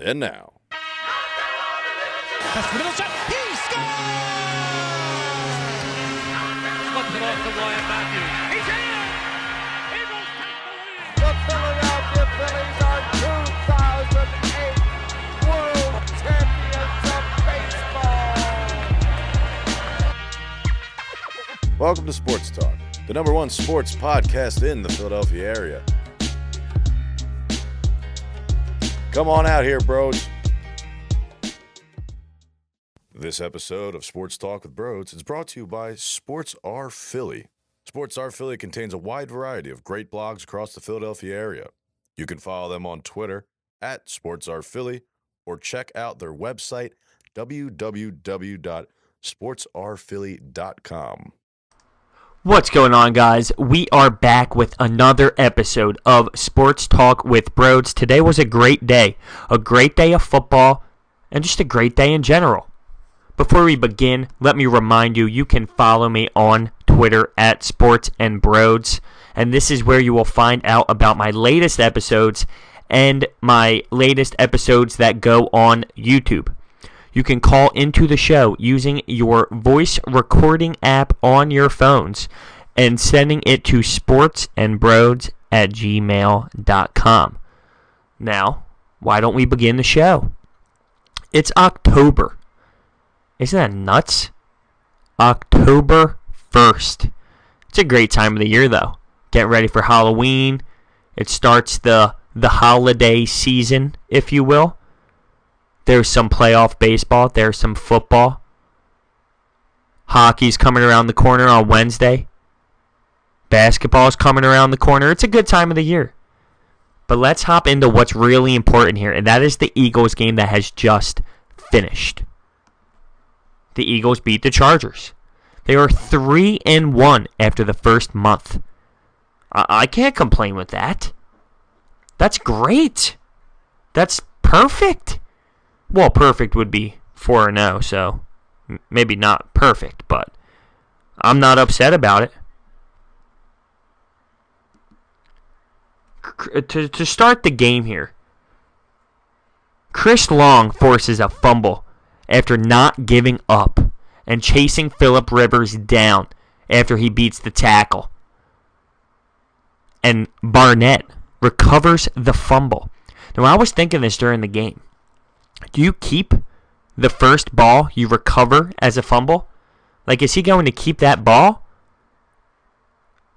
And now. That's the middle shot. He scores! Slips it off to Wyatt Matthews. He's in! Eagles take the lead! The Philadelphia Phillies are 2008 World Champions of Baseball. Welcome to Sports Talk, the number one sports podcast in the Philadelphia area. Come on out here, Brodes. This episode of Sports Talk with Brodes is brought to you by Sports R Philly. Sports R Philly contains a wide variety of great blogs across the Philadelphia area. You can follow them on Twitter at Sports R Philly or check out their website, www.sportsrphilly.com. What's going on, guys? We are back with another episode of Sports Talk with Brodes. Today was a great day of football, and just a great day in general. Before we begin, let me remind you, you can follow me on Twitter at sportsandbrodes, and this is where you will find out about my latest episodes and my latest episodes that go on YouTube. You can call into the show using your voice recording app on your phones and sending it to sportsandbrodes@gmail.com. Now, why don't we begin the show? It's October. Isn't that nuts? October 1st. It's a great time of the year, though. Getting ready for Halloween. It starts the holiday season, if you will. There's some playoff baseball. There's some football. Hockey's coming around the corner on Wednesday. Basketball's coming around the corner. It's a good time of the year. But let's hop into what's really important here, and that is the Eagles game that has just finished. The Eagles beat the Chargers. They are 3-1 after the first month. I can't complain with that. That's great. That's perfect. Well, perfect would be 4-0, so maybe not perfect, but I'm not upset about it. To start the game here, Chris Long forces a fumble after not giving up and chasing Phillip Rivers down after he beats the tackle. And Barnett recovers the fumble. Now, I was thinking this during the game. Do you keep the first ball you recover as a fumble? Like, is he going to keep that ball?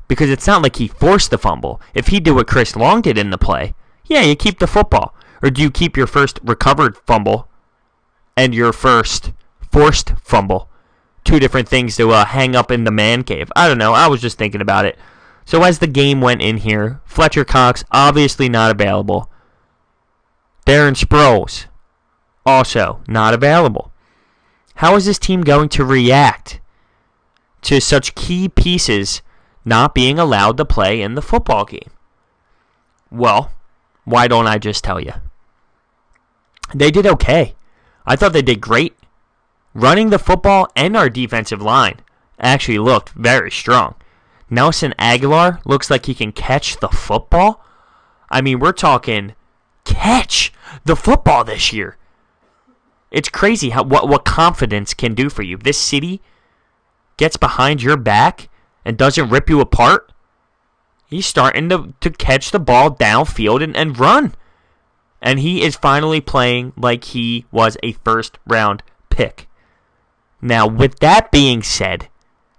Because it's not like he forced the fumble. If he did what Chris Long did in the play, yeah, you keep the football. Or do you keep your first recovered fumble and your first forced fumble? Two different things to hang up in the man cave. I don't know. I was just thinking about it. So as the game went in here, Fletcher Cox obviously not available. Darren Sproles also not available. How is this team going to react to such key pieces not being allowed to play in the football game? Well, why don't I just tell you? They did okay. I thought they did great. Running the football and our defensive line actually looked very strong. Nelson Aguilar looks like he can catch the football. I mean, we're talking catch the football this year. It's crazy what confidence can do for you. This city gets behind your back and doesn't rip you apart. He's starting to catch the ball downfield and run. And he is finally playing like he was a first-round pick. Now, with that being said,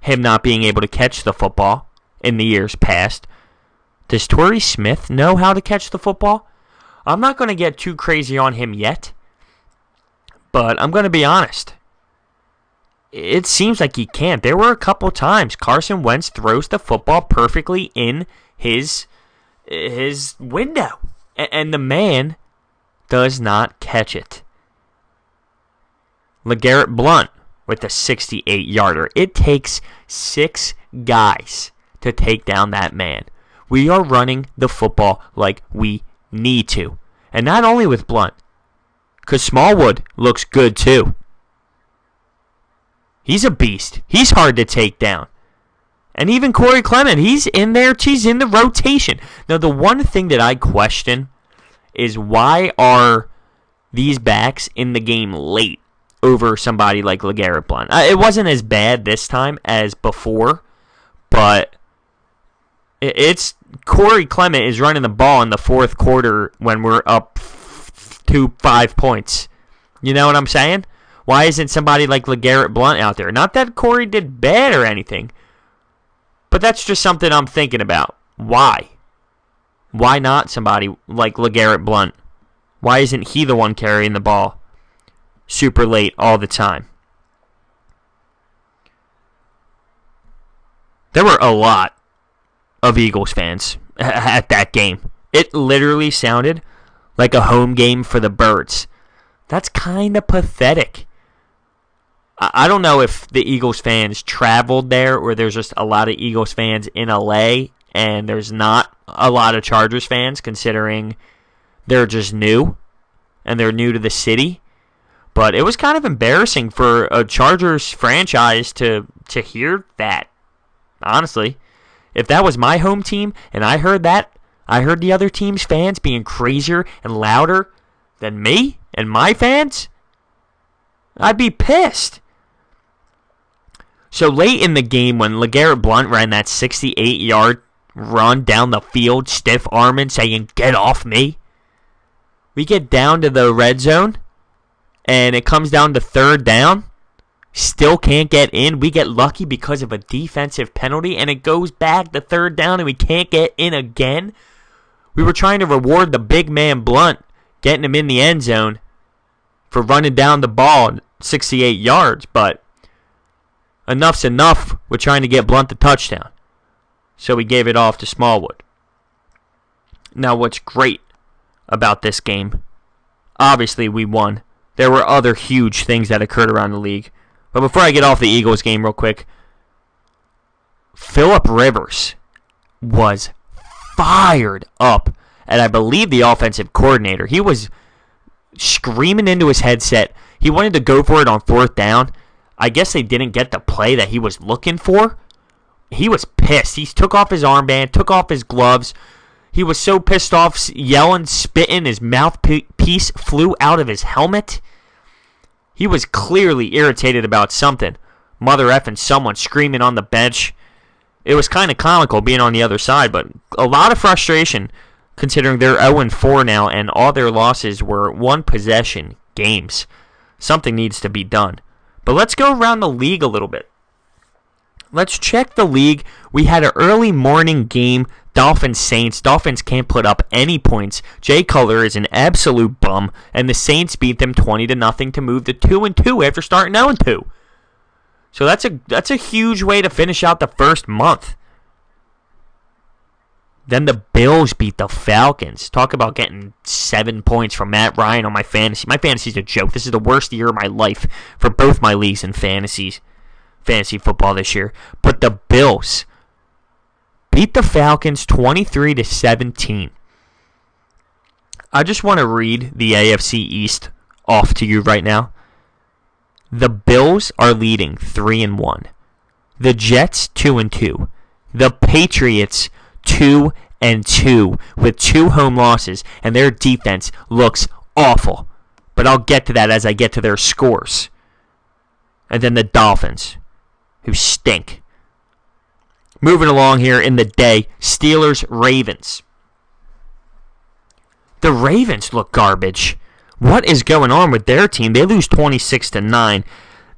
him not being able to catch the football in the years past, does Torrey Smith know how to catch the football? I'm not going to get too crazy on him yet, but I'm going to be honest. It seems like he can't. There were a couple times Carson Wentz throws the football perfectly in his window, and the man does not catch it. LeGarrette Blount with a 68-yarder. It takes 6 guys to take down that man. We are running the football like we need to. And not only with Blount, because Smallwood looks good too. He's a beast. He's hard to take down. And even Corey Clement, he's in there. He's in the rotation. Now, the one thing that I question is why are these backs in the game late over somebody like LeGarrette Blount. It wasn't as bad this time as before, but it's Corey Clement is running the ball in the fourth quarter when we're up to 5 points. You know what I'm saying? Why isn't somebody like LeGarrette Blount out there? Not that Corey did bad or anything, but that's just something I'm thinking about. Why? Why not somebody like LeGarrette Blount? Why isn't he the one carrying the ball super late all the time? There were a lot of Eagles fans at that game. It literally sounded like a home game for the Birds. That's kind of pathetic. I don't know if the Eagles fans traveled there or there's just a lot of Eagles fans in LA and there's not a lot of Chargers fans considering they're just new and they're new to the city. But it was kind of embarrassing for a Chargers franchise to hear that, honestly. If that was my home team and I heard that, I heard the other team's fans being crazier and louder than me and my fans, I'd be pissed. So late in the game when LeGarrette Blount ran that 68-yard run down the field, stiff-arming, saying, "Get off me," we get down to the red zone, and it comes down to third down. Still can't get in. We get lucky because of a defensive penalty, and it goes back to third down, and we can't get in again. We were trying to reward the big man Blount, getting him in the end zone for running down the ball 68 yards, but enough's enough. We're trying to get Blount the touchdown. So we gave it off to Smallwood. Now, what's great about this game, obviously we won. There were other huge things that occurred around the league. But before I get off the Eagles game real quick, Phillip Rivers was fired up. And I believe the offensive coordinator, he was screaming into his headset. He wanted to go for it on fourth down. I guess they didn't get the play that he was looking for. He was pissed. He took off his armband, took off his gloves. He was so pissed off, yelling, spitting. His mouthpiece flew out of his helmet. He was clearly irritated about something. Mother effing someone screaming on the bench. It was kind of comical being on the other side, but a lot of frustration considering they're 0-4 now and all their losses were one-possession games. Something needs to be done. But let's go around the league a little bit. Let's check the league. We had an early morning game. Dolphins-Saints. Dolphins can't put up any points. Jay Cutler is an absolute bum, and the Saints beat them 20-0 to move to 2-2 after starting 0-2. So that's a huge way to finish out the first month. Then the Bills beat the Falcons. Talk about getting 7 points from Matt Ryan on my fantasy. My fantasy's a joke. This is the worst year of my life for both my leagues and fantasy football this year. But the Bills beat the Falcons 23-17. I just want to read the AFC East off to you right now. The Bills are leading 3-1. The Jets 2-2. The Patriots 2-2 with 2 home losses, and their defense looks awful. But I'll get to that as I get to their scores. And then the Dolphins, who stink. Moving along here in the day, Steelers-Ravens. The Ravens look garbage. What is going on with their team? They lose 26-9.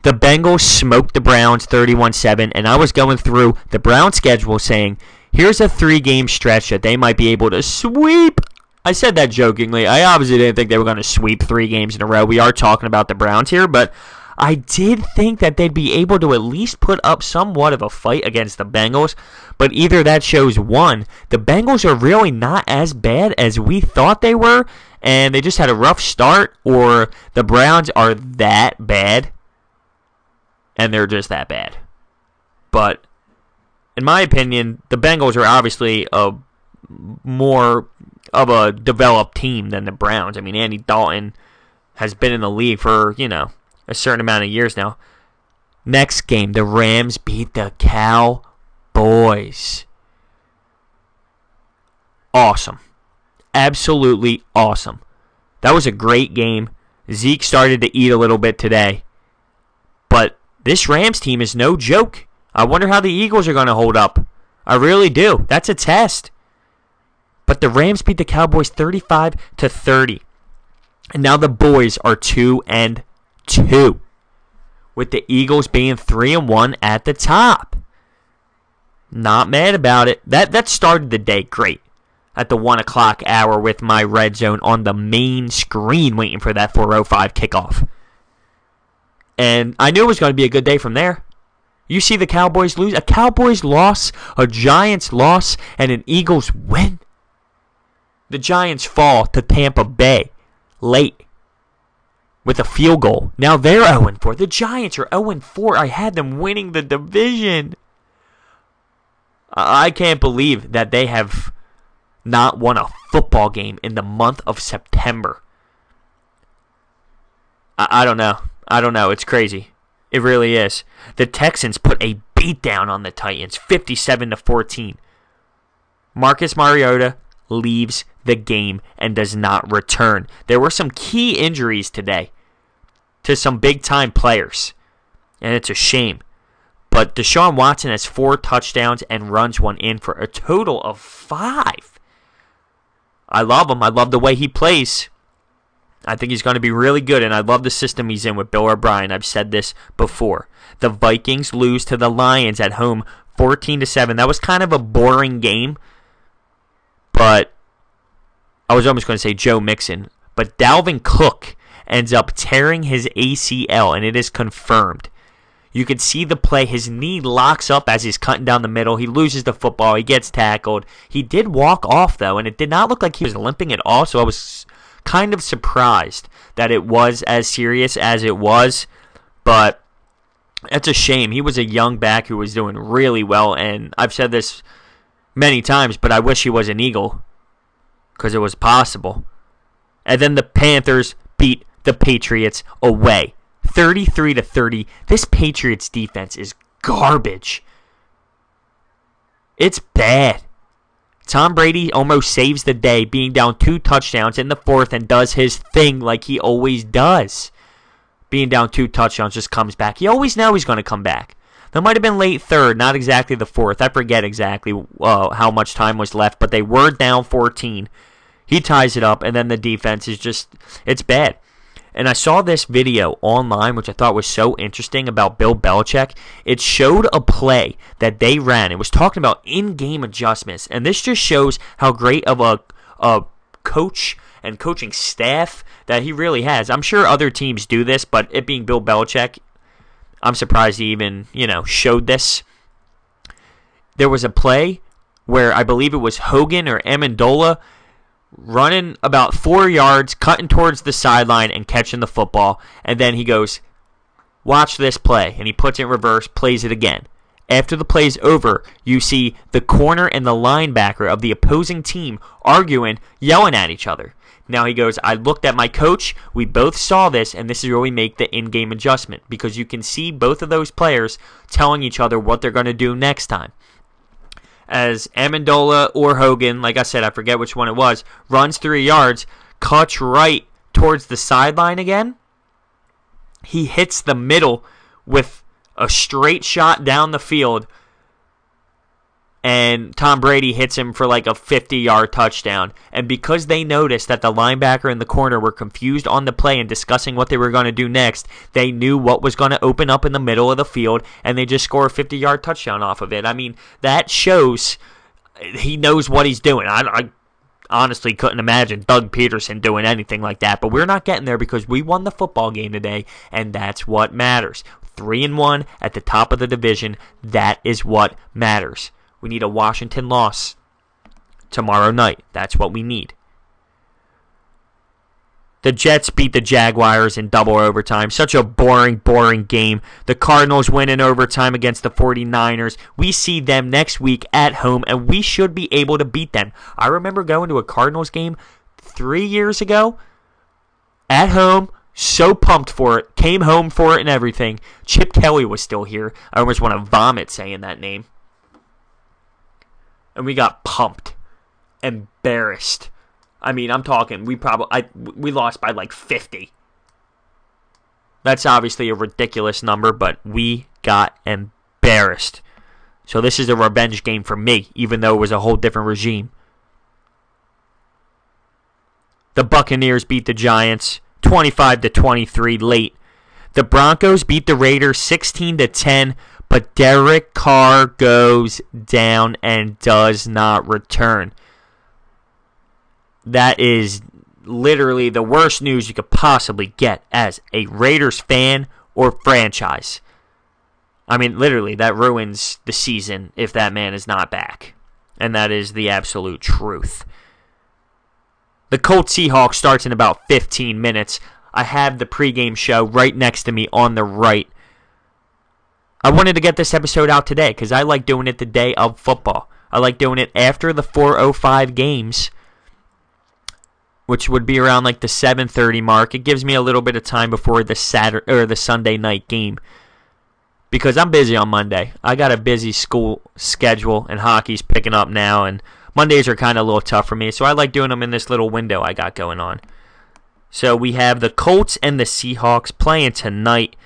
The Bengals smoked the Browns 31-7, and I was going through the Browns schedule saying, here's a 3-game stretch that they might be able to sweep. I said that jokingly. I obviously didn't think they were going to sweep 3 games in a row. We are talking about the Browns here, but I did think that they'd be able to at least put up somewhat of a fight against the Bengals, but either that shows, one, the Bengals are really not as bad as we thought they were, and they just had a rough start, or the Browns are that bad, and they're just that bad. But in my opinion, the Bengals are obviously a more of a developed team than the Browns. I mean, Andy Dalton has been in the league for, a certain amount of years now. Next game, the Rams beat the Cowboys. Awesome. Absolutely awesome. That was a great game. Zeke started to eat a little bit today. But this Rams team is no joke. I wonder how the Eagles are going to hold up. I really do. That's a test. But the Rams beat the Cowboys 35-30. And now the boys are 2-2. With the Eagles being 3-1 at the top. Not mad about it. That started the day great. At the 1 o'clock hour with my red zone on the main screen waiting for that 4:05 kickoff. And I knew it was going to be a good day from there. You see the Cowboys lose. A Cowboys loss, a Giants loss, and an Eagles win. The Giants fall to Tampa Bay late with a field goal. Now they're 0-4. The Giants are 0-4. I had them winning the division. I can't believe that they have not won a football game in the month of September. I don't know. I don't know. It's crazy. It really is. The Texans put a beatdown on the Titans, 57-14. Marcus Mariota leaves the game and does not return. There were some key injuries today to some big-time players, and it's a shame. But Deshaun Watson has 4 touchdowns and runs one in for a total of 5. I love him. I love the way he plays. I think he's going to be really good, and I love the system he's in with Bill O'Brien. I've said this before. The Vikings lose to the Lions at home 14-7. That was kind of a boring game, but I was almost going to say Joe Mixon. But Dalvin Cook ends up tearing his ACL, and it is confirmed. You can see the play. His knee locks up as he's cutting down the middle. He loses the football. He gets tackled. He did walk off, though, and it did not look like he was limping at all, so I was kind of surprised that it was as serious as it was. But it's a shame. He was a young back who was doing really well, and I've said this many times, but I wish he was an Eagle because it was possible. And then the Panthers beat the Patriots away. 33-30. This Patriots defense is garbage. It's bad. Tom Brady almost saves the day, being down 2 touchdowns in the 4th, and does his thing like he always does. Being down 2 touchdowns, just comes back. You always know he's going to come back. There might have been late 3rd, not exactly the 4th. I forget exactly how much time was left, but they were down 14. He ties it up, and then the defense is just, it's bad. And I saw this video online, which I thought was so interesting, about Bill Belichick. It showed a play that they ran. It was talking about in-game adjustments. And this just shows how great of a coach and coaching staff that he really has. I'm sure other teams do this, but it being Bill Belichick, I'm surprised he even, showed this. There was a play where I believe it was Hogan or Amendola running about 4 yards, cutting towards the sideline and catching the football. And then he goes, watch this play. And he puts it in reverse, plays it again. After the play's over, you see the corner and the linebacker of the opposing team arguing, yelling at each other. Now he goes, I looked at my coach, we both saw this, and this is where we make the in-game adjustment. Because you can see both of those players telling each other what they're going to do next time. As Amendola or Hogan, like I said, I forget which one it was, runs 3 yards, cuts right towards the sideline again. He hits the middle with a straight shot down the field, and Tom Brady hits him for like a 50-yard touchdown. And because they noticed that the linebacker and the corner were confused on the play and discussing what they were going to do next, they knew what was going to open up in the middle of the field, and they just score a 50-yard touchdown off of it. I mean, that shows he knows what he's doing. I honestly couldn't imagine Doug Peterson doing anything like that, but we're not getting there because we won the football game today, and that's what matters. 3-1 at the top of the division, that is what matters. We need a Washington loss tomorrow night. That's what we need. The Jets beat the Jaguars in double overtime. Such a boring game. The Cardinals win in overtime against the 49ers. We see them next week at home, and we should be able to beat them. I remember going to a Cardinals game 3 years ago at home. So pumped for it. Came home for it and everything. Chip Kelly was still here. I almost want to vomit saying that name. And we got pumped, embarrassed. I mean, I'm talking, we lost by like 50. That's obviously a ridiculous number, but we got embarrassed. So this is a revenge game for me, even though it was a whole different regime. The Buccaneers beat the Giants 25-23 late. The Broncos beat the Raiders 16-10, but Derek Carr goes down and does not return. That is literally the worst news you could possibly get as a Raiders fan or franchise. I mean, literally, that ruins the season if that man is not back. And that is the absolute truth. The Colts Seahawks starts in about 15 minutes. I have the pregame show right next to me on the right. I wanted to get this episode out today because I like doing it the day of football. I like doing it after the 4:05 games, which would be around like the 7:30 mark. It gives me a little bit of time before the Sunday night game because I'm busy on Monday. I got a busy school schedule and hockey's picking up now, and Mondays are kind of a little tough for me, so I like doing them in this little window I got going on. So we have the Colts and the Seahawks playing tonight.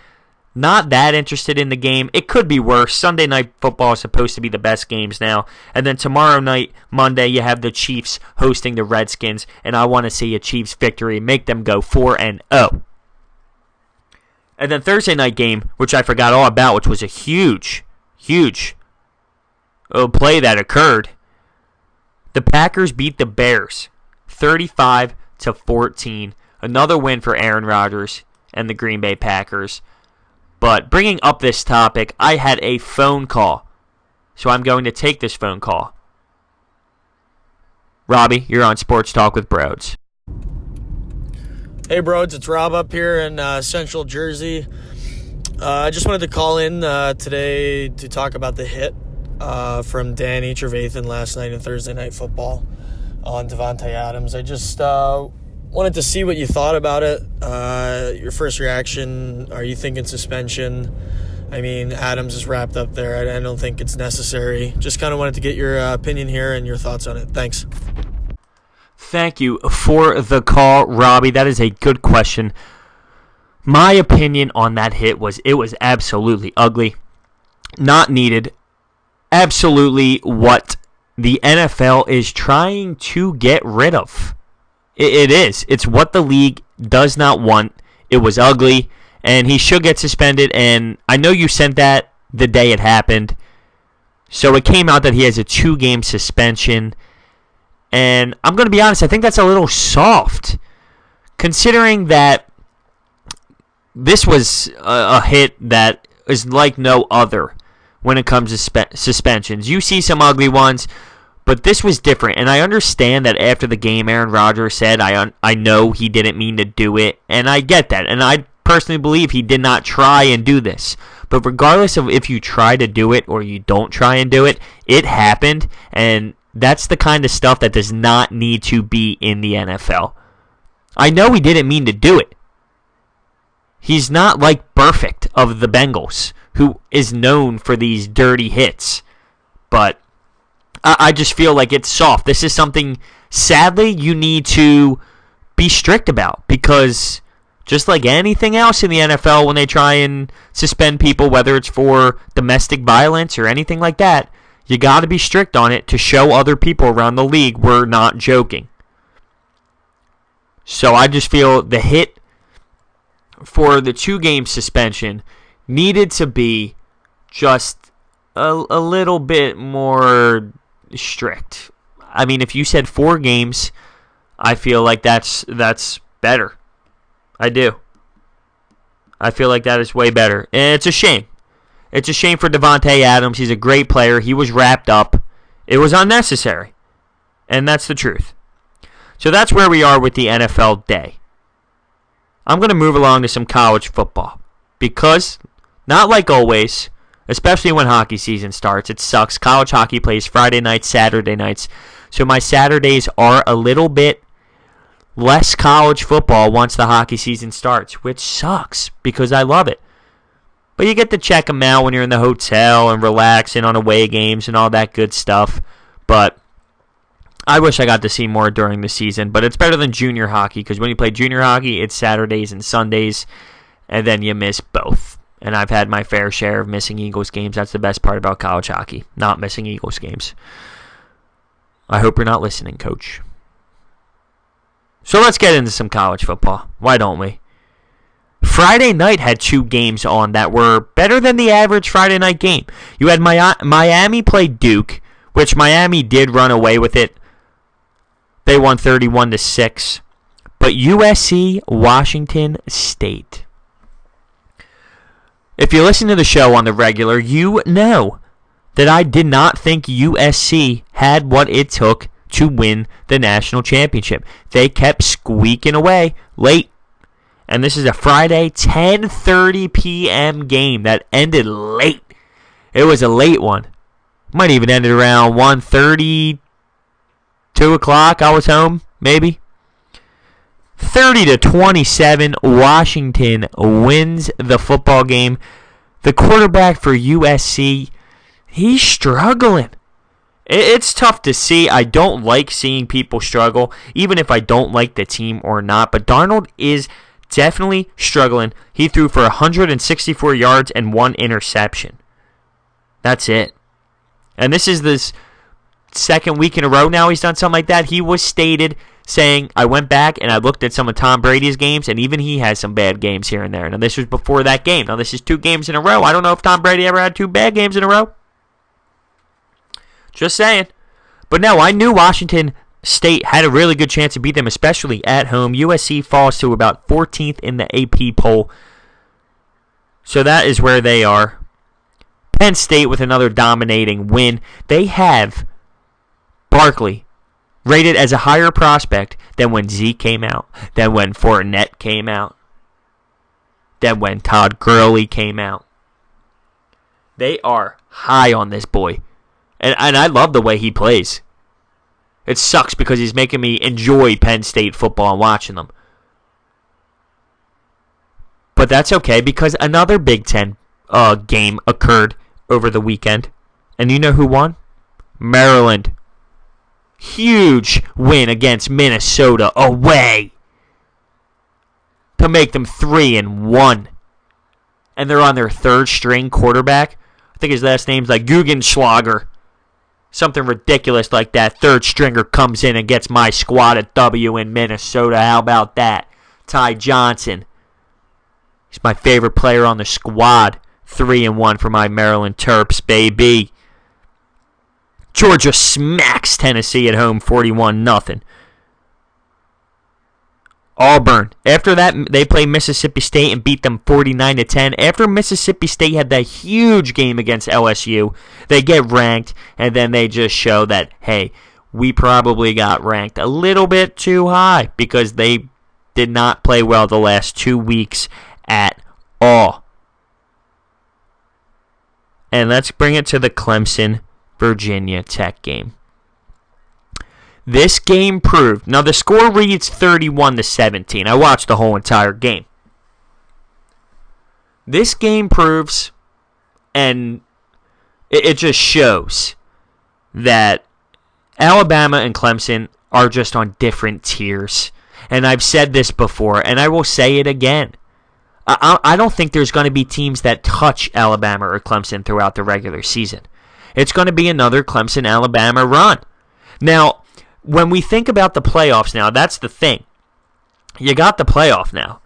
Not that interested in the game. It could be worse. Sunday night football is supposed to be the best games now. And then tomorrow night, Monday, you have the Chiefs hosting the Redskins. And I want to see a Chiefs victory. Make them go 4-0. And then Thursday night game, which I forgot all about, which was a huge play that occurred. The Packers beat the Bears 35-14. Another win for Aaron Rodgers and the Green Bay Packers. But bringing up this topic, I had a phone call. So I'm going to take this phone call. Robbie, you're on Sports Talk with Brodes. Hey, Brodes, it's Rob up here in Central Jersey. I just wanted to call in today to talk about the hit from Danny Trevathan last night in Thursday Night Football on Davante Adams. I just wanted to see what you thought about it. Your first reaction, are you thinking suspension? I mean, Adams is wrapped up there. I don't think it's necessary. Just kind of wanted to get your opinion here and your thoughts on it. Thanks. Thank you for the call, Robbie. That is a good question. My opinion on that hit was it was absolutely ugly, not needed, absolutely what the NFL is trying to get rid of. It is. It's what the league does not want. It was ugly, and he should get suspended. And I know you sent that the day it happened. So it came out that he has a 2-game suspension. And I'm going to be honest, I think that's a little soft, considering that this was a hit that is like no other when it comes to suspensions. You see some ugly ones, but this was different, and I understand that after the game, Aaron Rodgers said, I know he didn't mean to do it, and I get that, and I personally believe he did not try and do this. But regardless of if you try to do it or you don't try and do it, it happened, and that's the kind of stuff that does not need to be in the NFL. I know he didn't mean to do it. He's not like Perfect of the Bengals, who is known for these dirty hits, but I just feel like it's soft. This is something, sadly, you need to be strict about because just like anything else in the NFL, when they try and suspend people, whether it's for domestic violence or anything like that, you got to be strict on it to show other people around the league we're not joking. So I just feel the hit for the 2-game suspension needed to be just a little bit more strict. I mean, if you said 4 games, I feel like that's better. I do. I feel like that is way better. And it's a shame. It's a shame for Davante Adams. He's a great player. He was wrapped up. It was unnecessary. And that's the truth. So that's where we are with the NFL day. I'm going to move along to some college football. Because, not like always, especially when hockey season starts, it sucks. College hockey plays Friday nights, Saturday nights. So my Saturdays are a little bit less college football once the hockey season starts, which sucks because I love it. But you get to check them out when you're in the hotel and relaxing on away games and all that good stuff. But I wish I got to see more during the season. But it's better than junior hockey because when you play junior hockey, it's Saturdays and Sundays. and then you miss both. And I've had my fair share of missing Eagles games. That's the best part about college hockey, not missing Eagles games. I hope you're not listening, Coach. So let's get into some college football. Why don't we? Friday night had 2 games on that were better than the average Friday night game. You had Miami play Duke, which Miami did run away with it. They won 31-6. But USC, Washington State. If you listen to the show on the regular, you know that I did not think USC had what it took to win the national championship. They kept squeaking away late. And this is a Friday 10:30 p.m. game that ended late. It was a late one. Might even ended around 1:30, 2 o'clock. I was home, maybe. 30-27, Washington wins the football game. The quarterback for USC, he's struggling. It's tough to see. I don't like seeing people struggle, even if I don't like the team or not. But Darnold is definitely struggling. He threw for 164 yards and 1 interception. That's it. And this is this second week in a row now he's done something like that. He was stated saying, I went back and I looked at some of Tom Brady's games, and even he has some bad games here and there. Now, this was before that game. Now, this is 2 games in a row. I don't know if Tom Brady ever had 2 bad games in a row. Just saying. But no, I knew Washington State had a really good chance to beat them, especially at home. USC falls to about 14th in the AP poll. So that is where they are. Penn State with another dominating win. They have Barkley rated as a higher prospect than when Zeke came out, than when Fournette came out, than when Todd Gurley came out. They are high on this boy. And I love the way he plays. It sucks because he's making me enjoy Penn State football and watching them. But that's okay because another Big Ten game occurred over the weekend. And you know who won? Maryland. Huge win against Minnesota away to make them 3-1. And they're on their 3rd string quarterback. I think his last name's like Guggenschlager. Something ridiculous like that. 3rd stringer comes in and gets my squad a W in Minnesota. How about that? Ty Johnson. He's my favorite player on the squad. 3-1 for my Maryland Terps, baby. Georgia smacks Tennessee at home 41-0. Auburn. After that, they play Mississippi State and beat them 49-10. After Mississippi State had that huge game against LSU, they get ranked, and then they just show that, hey, we probably got ranked a little bit too high because they did not play well the last 2 weeks at all. And let's bring it to the Clemson-Virginia Tech game. This game proved. Now, the score reads 31-17. I watched the whole entire game. This game proves, and it just shows, that Alabama and Clemson are just on different tiers. And I've said this before, and I will say it again. I don't think there's going to be teams that touch Alabama or Clemson throughout the regular season. It's going to be another Clemson-Alabama run. Now, when we think about the playoffs now, that's the thing. You got the playoff now.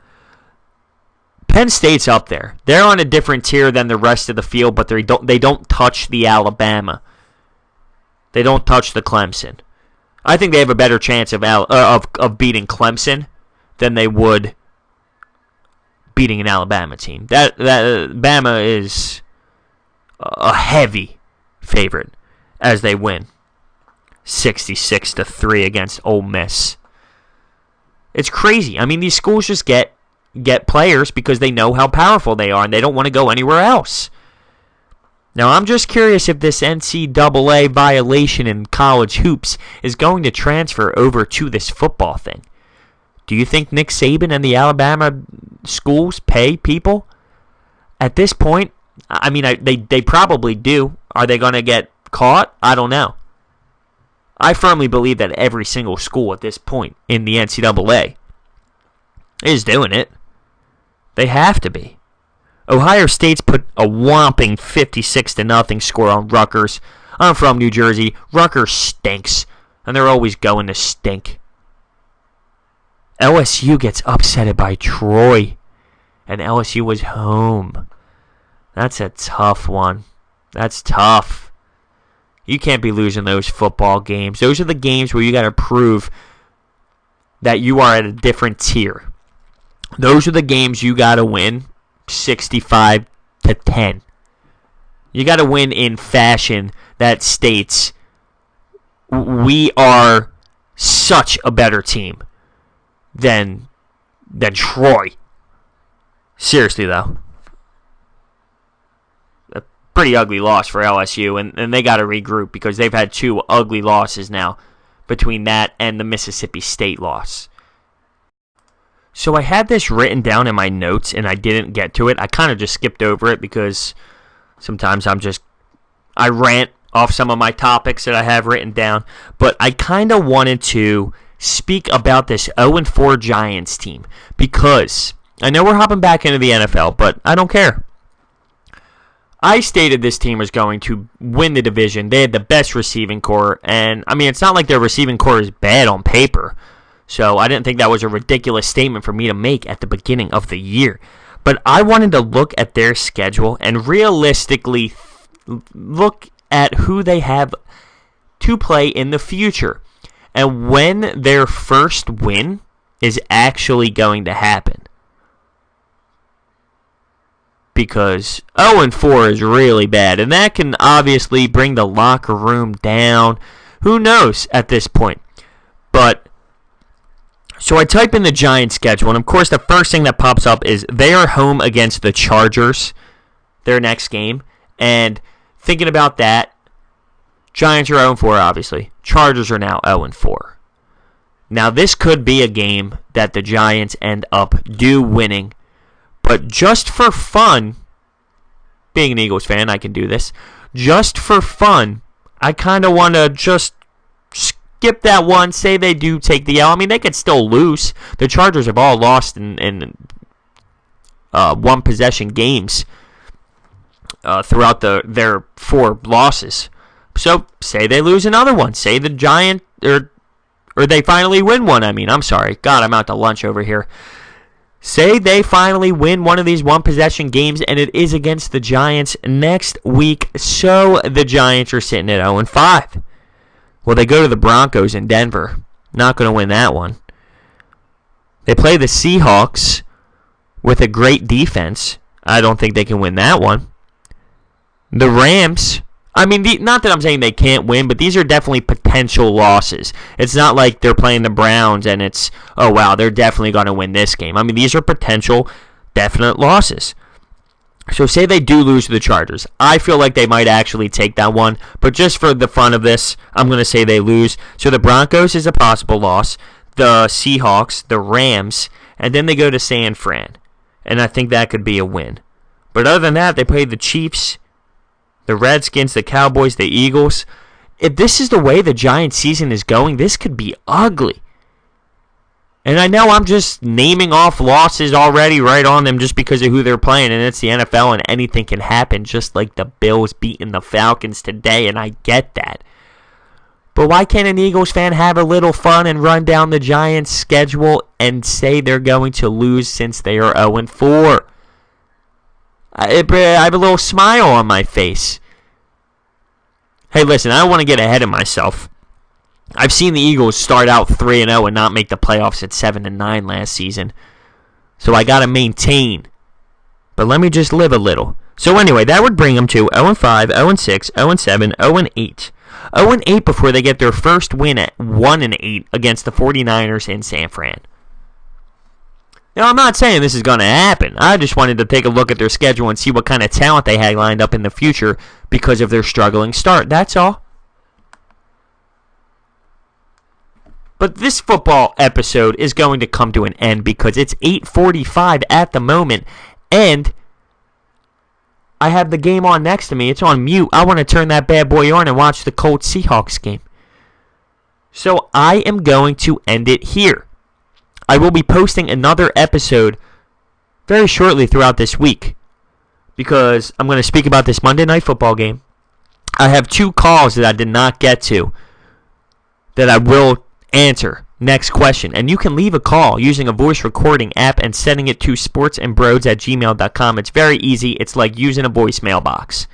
Penn State's up there. They're on a different tier than the rest of the field, but they don't touch the Alabama. They don't touch the Clemson. I think they have a better chance of beating Clemson than they would beating an Alabama team. That Bama is a heavy favorite as they win 66-3 against Ole Miss. It's crazy. I mean, these schools just get players because they know how powerful they are and they don't want to go anywhere else. Now, I'm just curious if this NCAA violation in college hoops is going to transfer over to this football thing. Do you think Nick Saban and the Alabama schools pay people? At this point, I mean, they probably do. Are they going to get caught? I don't know. I firmly believe that every single school at this point in the NCAA is doing it. They have to be. Ohio State's put a whopping 56-0 score on Rutgers. I'm from New Jersey. Rutgers stinks, and they're always going to stink. LSU gets upsetted by Troy, and LSU was home. That's a tough one. That's tough. You can't be losing those football games. Those are the games where you got to prove that you are at a different tier. Those are the games you got to win 65-10. You got to win in fashion that states we are such a better team than Troy. Seriously, though. A pretty ugly loss for LSU, and they got to regroup because they've had 2 ugly losses now between that and the Mississippi State loss. So I had this written down in my notes, and I didn't get to it. I kind of just skipped over it because sometimes I rant off some of my topics that I have written down. But I kind of wanted to speak about this 0-4 Giants team because I know we're hopping back into the NFL, but I don't care. I stated this team was going to win the division. They had the best receiving core, and I mean, it's not like their receiving core is bad on paper. So I didn't think that was a ridiculous statement for me to make at the beginning of the year. But I wanted to look at their schedule and realistically look at who they have to play in the future and when their first win is actually going to happen. Because 0-4 is really bad, and that can obviously bring the locker room down. Who knows at this point? But so I type in the Giants schedule, and of course the first thing that pops up is they are home against the Chargers, their next game. And thinking about that, Giants are 0-4, obviously. Chargers are now 0-4. Now this could be a game that the Giants end up winning, but just for fun, being an Eagles fan, I can do this. Just for fun, I kind of want to just skip that one, say they do take the L. I mean, they could still lose. The Chargers have all lost in one-possession games throughout their 4 losses. So, say they lose another one. Say the Giants, or they finally win one. I mean, I'm sorry. God, I'm out to lunch over here. Say they finally win one of these one-possession games, and it is against the Giants next week. So, the Giants are sitting at 0-5. Well, they go to the Broncos in Denver. Not going to win that one. They play the Seahawks with a great defense. I don't think they can win that one. The Rams, I mean, not that I'm saying they can't win, but these are definitely potential losses. It's not like they're playing the Browns and it's, oh, wow, they're definitely going to win this game. I mean, these are potential, definite losses. So say they do lose to the Chargers. I feel like they might actually take that one. But just for the fun of this, I'm going to say they lose. So the Broncos is a possible loss. The Seahawks, the Rams, and then they go to San Fran. And I think that could be a win. But other than that, they play the Chiefs, the Redskins, the Cowboys, the Eagles. If this is the way the Giants season is going, this could be ugly. And I know I'm just naming off losses already right on them just because of who they're playing, and it's the NFL and anything can happen, just like the Bills beating the Falcons today, and I get that. But why can't an Eagles fan have a little fun and run down the Giants' schedule and say they're going to lose since they are 0-4? I have a little smile on my face. Hey, listen, I don't want to get ahead of myself. I've seen the Eagles start out 3-0 and not make the playoffs at 7-9 last season. So I got to maintain. But let me just live a little. So anyway, that would bring them to 0-5, 0-6, 0-7, 0-8. 0-8 before they get their first win at 1-8 against the 49ers in San Fran. Now, I'm not saying this is going to happen. I just wanted to take a look at their schedule and see what kind of talent they had lined up in the future because of their struggling start. That's all. But this football episode is going to come to an end because it's 8:45 at the moment, and I have the game on next to me. It's on mute. I want to turn that bad boy on and watch the Colts Seahawks game. So I am going to end it here. I will be posting another episode very shortly throughout this week, because I'm going to speak about this Monday Night Football game. I have 2 calls that I did not get to that I will answer next question. And you can leave a call using a voice recording app and sending it to sportsandbrodes@gmail.com. It's very easy. It's like using a voicemail box.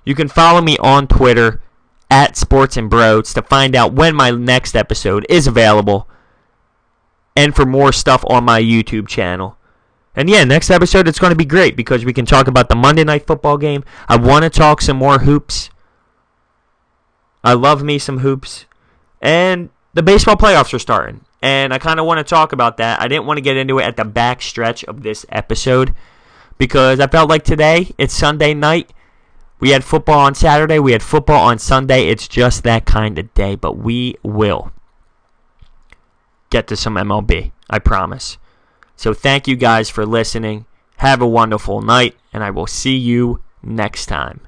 You can follow me on Twitter at sportsandbrodes to find out when my next episode is available and for more stuff on my YouTube channel. And yeah, next episode it's going to be great because we can talk about the Monday Night Football game. I want to talk some more hoops. I love me some hoops. And the baseball playoffs are starting. And I kind of want to talk about that. I didn't want to get into it at the back stretch of this episode because I felt like today, it's Sunday night. We had football on Saturday. We had football on Sunday. It's just that kind of day. But we will get to some MLB. I promise. So thank you guys for listening. Have a wonderful night. And I will see you next time.